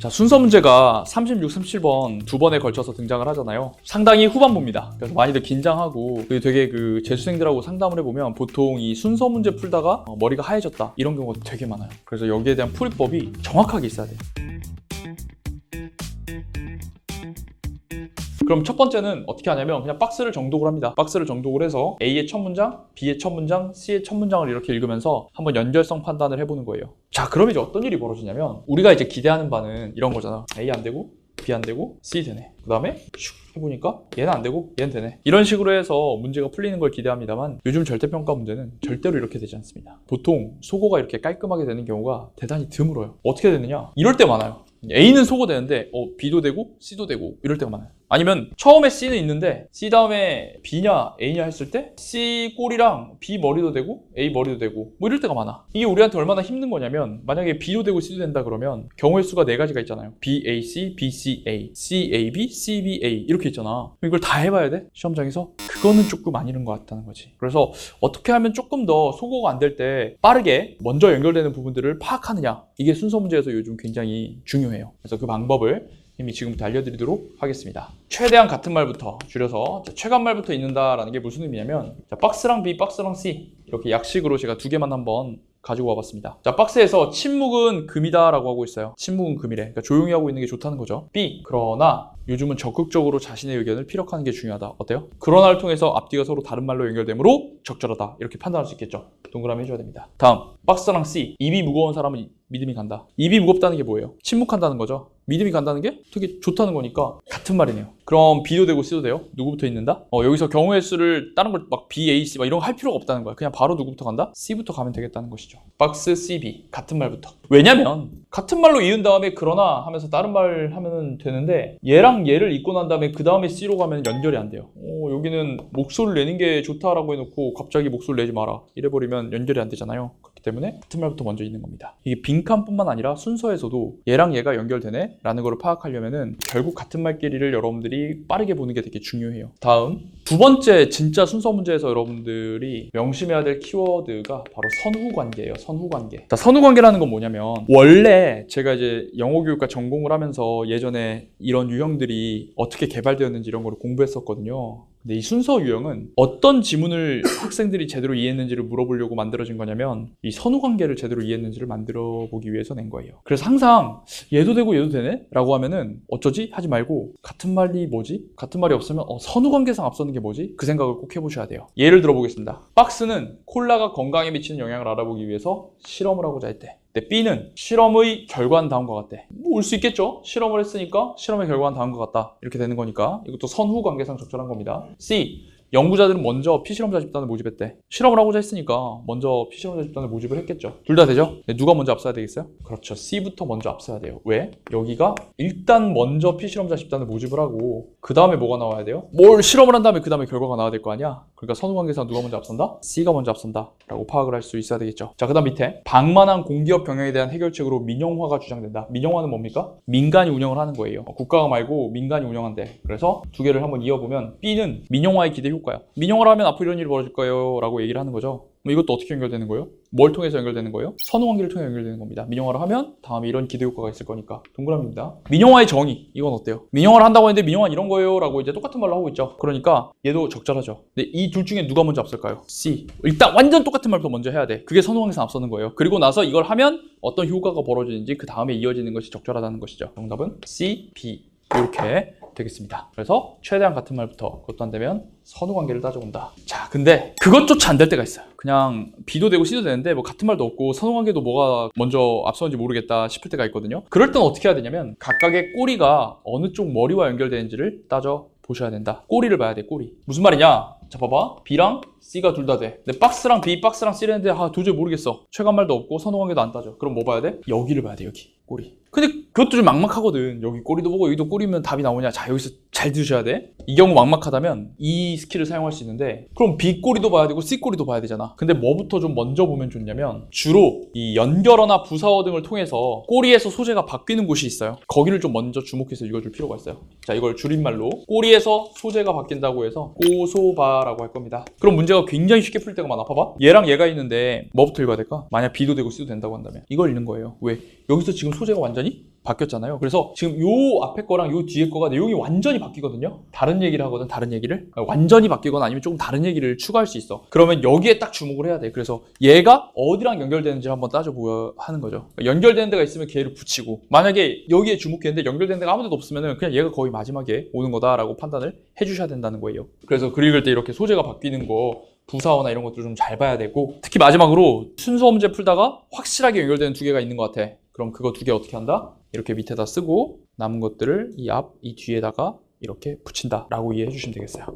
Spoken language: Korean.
자, 순서 문제가 36, 37번 두 번에 걸쳐서 등장을 하잖아요. 상당히 후반부입니다. 그래서 많이들 긴장하고 되게 재수생들하고 상담을 해보면 보통 이 순서 문제 풀다가 머리가 하얘졌다 이런 경우가 되게 많아요. 그래서 여기에 대한 풀이법이 정확하게 있어야 돼요. 그럼 첫 번째는 어떻게 하냐면 그냥 박스를 정독을 합니다. 박스를 정독을 해서 A의 첫 문장, B의 첫 문장, C의 첫 문장을 이렇게 읽으면서 한번 연결성 판단을 해보는 거예요. 자, 그럼 이제 어떤 일이 벌어지냐면 우리가 이제 기대하는 바는 이런 거잖아. A 안 되고 B 안 되고 C 되네. 그 다음에 슉 해보니까 얘는 안 되고 얘는 되네. 이런 식으로 해서 문제가 풀리는 걸 기대합니다만 요즘 절대평가 문제는 절대로 이렇게 되지 않습니다. 보통 소거가 이렇게 깔끔하게 되는 경우가 대단히 드물어요. 어떻게 되느냐? 이럴 때 많아요. A는 소거되는데 B도 되고 C도 되고 이럴 때가 많아요. 아니면 처음에 C는 있는데 C 다음에 B냐 A냐 했을 때 C 꼬리랑 B 머리도 되고 A 머리도 되고 뭐 이럴 때가 많아. 이게 우리한테 얼마나 힘든 거냐면 만약에 B도 되고 C도 된다 그러면 경우의 수가 4가지가 있잖아요. B, A, C, B, C, A, C, A, B, C, B, A 이렇게 있잖아. 이걸 다 해봐야 돼? 시험장에서? 그거는 조금 아니는 것 같다는 거지. 그래서 어떻게 하면 조금 더 소거가 안 될 때 빠르게 먼저 연결되는 부분들을 파악하느냐, 이게 순서 문제에서 요즘 굉장히 중요해요. 그래서 그 방법을 이미 지금부터 알려드리도록 하겠습니다. 최대한 같은 말부터 줄여서 최간말부터 읽는다라는 게 무슨 의미냐면 박스랑 B, 박스랑 C 이렇게 약식으로 제가 2개만 한번 가지고 와봤습니다. 자, 박스에서 침묵은 금이다 라고 하고 있어요. 침묵은 금이래. 그러니까 조용히 하고 있는 게 좋다는 거죠. B, 그러나 요즘은 적극적으로 자신의 의견을 피력하는 게 중요하다. 어때요? 그러나를 통해서 앞뒤가 서로 다른 말로 연결되므로 적절하다. 이렇게 판단할 수 있겠죠. 동그라미 해줘야 됩니다. 다음, 박스랑 C. 입이 무거운 사람은 믿음이 간다. 입이 무겁다는 게 뭐예요? 침묵한다는 거죠. 믿음이 간다는 게 되게 좋다는 거니까 같은 말이네요. 그럼 B도 되고 C도 돼요? 누구부터 있는다? 여기서 경우의 수를 다른 걸 막 B, A, C 막 이런 거 할 필요가 없다는 거야. 그냥 바로 누구부터 간다? C부터 가면 되겠다는 것이죠. 박스, C, B 같은 말부터. 왜냐면 같은 말로 이은 다음에 그러나 하면서 다른 말 하면 되는데 얘랑 얘를 읽고 난 다음에 그 다음에 C로 가면 연결이 안 돼요. 여기는 목소리를 내는 게 좋다라고 해놓고 갑자기 목소리를 내지 마라 이래버리면 연결이 안 되잖아요. 그렇기 때문에 같은 말부터 먼저 읽는 겁니다. 이게 빈칸뿐만 아니라 순서에서도 얘랑 얘가 연결되네 라는 걸 파악하려면은 결국 같은 말끼리를 여러분들이 빠르게 보는 게 되게 중요해요. 다음, 두 번째 진짜 순서 문제에서 여러분들이 명심해야 될 키워드가 바로 선후관계예요. 선후관계. 자, 선후관계라는 건 뭐냐면 원래 제가 이제 영어교육과 전공을 하면서 예전에 이런 유형들이 어떻게 개발되었는지 이런 거를 공부했었거든요. 근데 이 순서 유형은 어떤 지문을 학생들이 제대로 이해했는지를 물어보려고 만들어진 거냐면 이 선후관계를 제대로 이해했는지를 만들어 보기 위해서 낸 거예요. 그래서 항상 얘도 되고 얘도 되네? 라고 하면은 어쩌지? 하지 말고 같은 말이 뭐지? 같은 말이 없으면 선후관계상 앞서는 게 뭐지? 그 생각을 꼭 해보셔야 돼요. 예를 들어보겠습니다. 박스는 콜라가 건강에 미치는 영향을 알아보기 위해서 실험을 하고자 했대. B는 실험의 결과는 다음과 같대. 올 수 있겠죠? 실험을 했으니까 실험의 결과는 다음과 같다. 이렇게 되는 거니까 이것도 선후관계상 적절한 겁니다. C, 연구자들은 먼저 피실험자 집단을 모집했대. 실험을 하고자 했으니까 먼저 피실험자 집단을 모집을 했겠죠. 둘 다 되죠? 누가 먼저 앞서야 되겠어요? 그렇죠. C부터 먼저 앞서야 돼요. 왜? 여기가 일단 먼저 피실험자 집단을 모집을 하고 그 다음에 뭐가 나와야 돼요? 뭘 실험을 한 다음에 그 다음에 결과가 나와야 될 거 아니야? 그러니까 선후관계상 누가 먼저 앞선다? C가 먼저 앞선다 라고 파악을 할 수 있어야 되겠죠. 자, 그 다음 밑에 방만한 공기업 경영에 대한 해결책으로 민영화가 주장된다. 민영화는 뭡니까? 민간이 운영을 하는 거예요. 국가가 말고 민간이 운영한대. 그래서 두 개를 한번 이어보면 B는 민영화의 기대 효과야. 민영화를 하면 앞으로 이런 일이 벌어질 거예요 라고 얘기를 하는 거죠. 이것도 어떻게 연결되는 거예요? 뭘 통해서 연결되는 거예요? 선후관계를 통해 연결되는 겁니다. 민영화를 하면 다음에 이런 기대 효과가 있을 거니까. 동그라미입니다. 민영화의 정의, 이건 어때요? 민영화를 한다고 했는데 민영화는 이런 거예요 라고 이제 똑같은 말로 하고 있죠. 그러니까 얘도 적절하죠. 근데 이 둘 중에 누가 먼저 앞설까요? C. 일단 완전 똑같은 말부터 먼저 해야 돼. 그게 선후관계상 앞서는 거예요. 그리고 나서 이걸 하면 어떤 효과가 벌어지는지 그 다음에 이어지는 것이 적절하다는 것이죠. 정답은 C, B 이렇게 되겠습니다. 그래서 최대한 같은 말부터, 그것도 안 되면 선후관계를 따져본다. 자, 근데 그것조차 안 될 때가 있어요. 그냥 B도 되고 C도 되는데 뭐 같은 말도 없고 선후관계도 뭐가 먼저 앞서는지 모르겠다 싶을 때가 있거든요. 그럴 땐 어떻게 해야 되냐면 각각의 꼬리가 어느 쪽 머리와 연결되는지를 따져 보셔야 된다. 꼬리를 봐야 돼, 꼬리. 무슨 말이냐? 자, 봐봐. B랑 C가 둘 다 돼. 근데 박스랑 B, 박스랑 C를 했는데 도저히 모르겠어. 최간말도 없고 선후관계도 안 따져. 그럼 뭐 봐야 돼? 여기를 봐야 돼, 여기. 꼬리. 근데 그것도 좀 막막하거든. 여기 꼬리도 보고 여기도 꼬리면 답이 나오냐. 자, 여기서 잘 들으셔야 돼. 이 경우 막막하다면 이 스킬을 사용할 수 있는데 그럼 B 꼬리도 봐야 되고 C 꼬리도 봐야 되잖아. 근데 뭐부터 좀 먼저 보면 좋냐면 주로 이 연결어나 부사어 등을 통해서 꼬리에서 소재가 바뀌는 곳이 있어요. 거기를 좀 먼저 주목해서 읽어줄 필요가 있어요. 자, 이걸 줄임말로 꼬리에서 소재가 바뀐다고 해서 꼬소바라고 할 겁니다. 그럼 문제가 굉장히 쉽게 풀 때가 많아. 봐봐. 얘랑 얘가 있는데 뭐부터 읽어야 될까? 만약 B도 되고 C도 된다고 한다면 이걸 읽는 거예요. 왜? 여기서 지금 소재가 완전히 바뀌었잖아요. 그래서 지금 요 앞에 거랑 요 뒤에 거가 내용이 완전히 바뀌거든요. 다른 얘기를 하거든, 다른 얘기를. 완전히 바뀌거나 아니면 조금 다른 얘기를 추가할 수 있어. 그러면 여기에 딱 주목을 해야 돼. 그래서 얘가 어디랑 연결되는지 한번 따져보야 하는 거죠. 연결되는 데가 있으면 걔를 붙이고, 만약에 여기에 주목했는데 연결되는 데가 아무 데도 없으면 그냥 얘가 거의 마지막에 오는 거다라고 판단을 해주셔야 된다는 거예요. 그래서 글 읽을 때 이렇게 소재가 바뀌는 거, 부사어나 이런 것도 좀 잘 봐야 되고, 특히 마지막으로 순서 문제 풀다가 확실하게 연결되는 두 개가 있는 것 같아. 그럼 그거 두 개 어떻게 한다? 이렇게 밑에다 쓰고 남은 것들을 이 앞, 이 뒤에다가 이렇게 붙인다 라고 이해해 주시면 되겠어요.